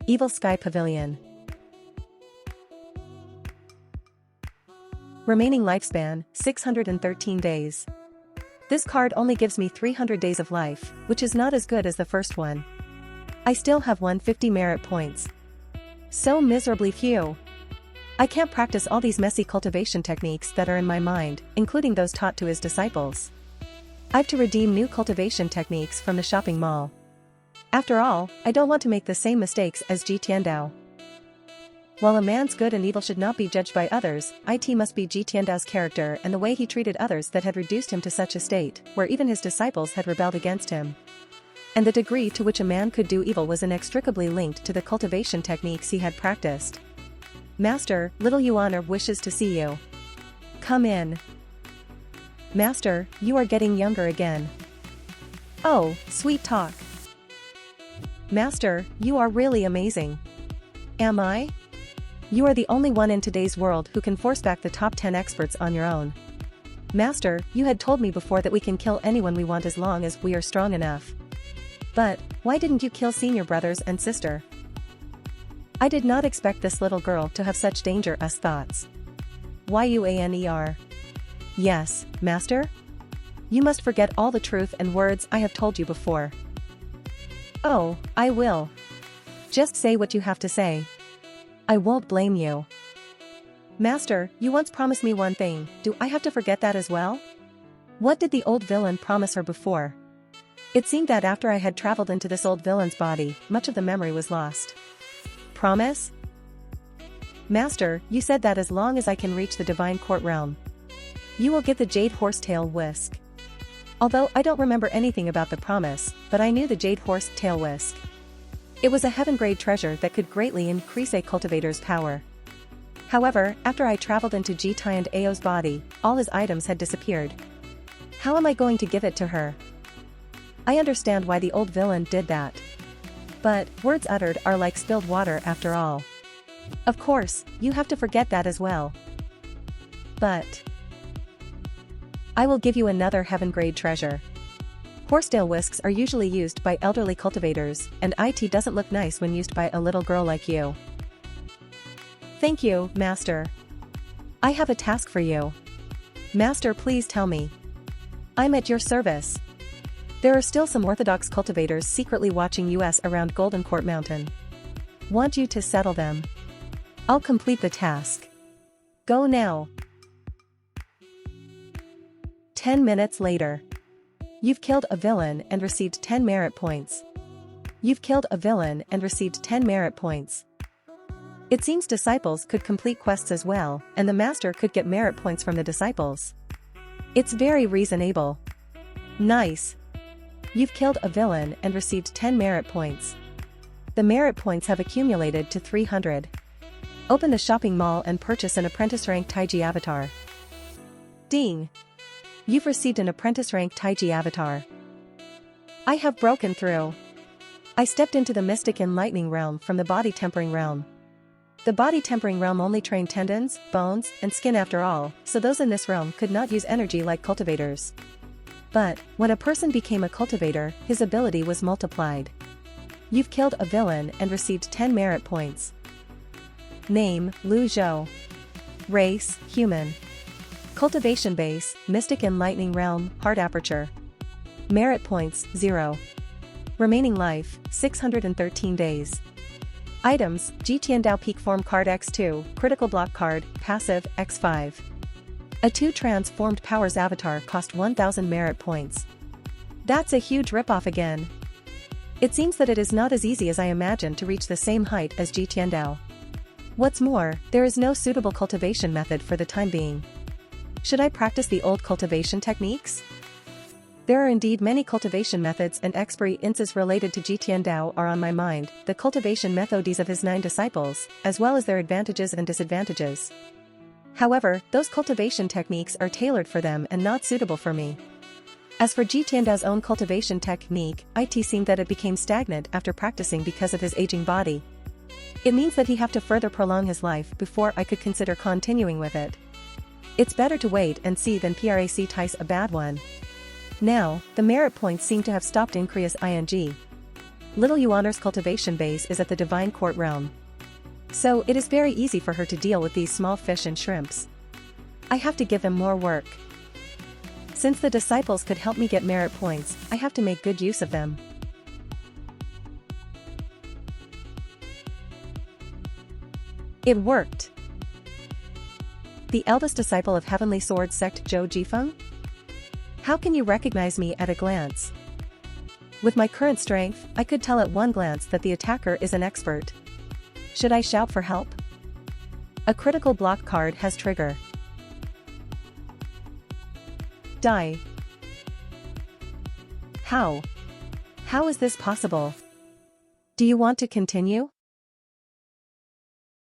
Evil Sky Pavilion. Remaining lifespan, 613 days. This card only gives me 300 days of life, which is not as good as the first one. I still have 150 merit points. So miserably few. I can't practice all these messy cultivation techniques that are in my mind, including those taught to his disciples. I've to redeem new cultivation techniques from the shopping mall. After all, I don't want to make the same mistakes as Ji Tiandao. While a man's good and evil should not be judged by others, it must be Ji Tiandao's character and the way he treated others that had reduced him to such a state, where even his disciples had rebelled against him. And the degree to which a man could do evil was inextricably linked to the cultivation techniques he had practiced. Master, little Yuan wishes to see you. Come in. Master, you are getting younger again. Oh, sweet talk. Master, you are really amazing. Am I? You are the only one in today's world who can force back the top 10 experts on your own. Master, you had told me before that we can kill anyone we want as long as we are strong enough. But, why didn't you kill senior brothers and sister? I did not expect this little girl to have such dangerous thoughts. Yuaner. Yes, Master? You must forget all the truth and words I have told you before. Oh, I will. Just say what you have to say. I won't blame you. Master, you once promised me one thing, do I have to forget that as well? What did the old villain promise her before? It seemed that after I had traveled into this old villain's body, much of the memory was lost. Promise? Master, you said that as long as I can reach the divine court realm, you will get the jade horsetail whisk. Although I don't remember anything about the promise, but I knew the jade horsetail whisk. It was a heaven-grade treasure that could greatly increase a cultivator's power. However, after I traveled into Ji Tiandao's body, all his items had disappeared. How am I going to give it to her? I understand why the old villain did that. But, words uttered are like spilled water after all. Of course, you have to forget that as well. But I will give you another heaven-grade treasure. Horsetail whisks are usually used by elderly cultivators, and it doesn't look nice when used by a little girl like you. Thank you, Master. I have a task for you. Master, please tell me. I'm at your service. There are still some orthodox cultivators secretly watching us around Golden Court Mountain. Want you to settle them. I'll complete the task. Go now. 10 minutes later. You've killed a villain and received 10 merit points. You've killed a villain and received 10 merit points. It seems disciples could complete quests as well, and the master could get merit points from the disciples. It's very reasonable. Nice. You've killed a villain and received 10 merit points. The merit points have accumulated to 300. Open the shopping mall and purchase an apprentice rank Taiji avatar. Ding! You've received an apprentice rank Taiji avatar. I have broken through. I stepped into the mystic enlightening realm from the body tempering realm. The body tempering realm only trained tendons, bones, and skin after all, so those in this realm could not use energy like cultivators. But, when a person became a cultivator, his ability was multiplied. You've killed a villain and received 10 merit points. Name, Zhou. Race, human. Cultivation base, Mystic Enlightening Realm, Heart Aperture. Merit points, 0. Remaining life, 613 days. Items, Ji Tiandao Peak Form Card X2, Critical Block Card, Passive, X5. A 2 Transformed Powers Avatar cost 1000 merit points. That's a huge ripoff again. It seems that it is not as easy as I imagined to reach the same height as Ji Tiandao. What's more, there is no suitable cultivation method for the time being. Should I practice the old cultivation techniques? There are indeed many cultivation methods and experiences related to Ji Tiandao are on my mind, the cultivation methods of his 9 disciples, as well as their advantages and disadvantages. However, those cultivation techniques are tailored for them and not suitable for me. As for Ji Tiandao's own cultivation technique, it seemed that it became stagnant after practicing because of his aging body. It means that he have to further prolong his life before I could consider continuing with it. It's better to wait and see than practice a bad one. Now, the merit points seem to have stopped increase ing. Little Yuaner's cultivation base is at the Divine Court realm. So it is very easy for her to deal with these small fish and shrimps. I have to give them more work. Since the disciples could help me get merit points, I have to make good use of them. It worked. The eldest disciple of Heavenly Sword Sect Zhou Jifeng? How can you recognize me at a glance? With my current strength, I could tell at one glance that the attacker is an expert. Should I shout for help? A critical block card has trigger. Die. How? How is this possible? Do you want to continue?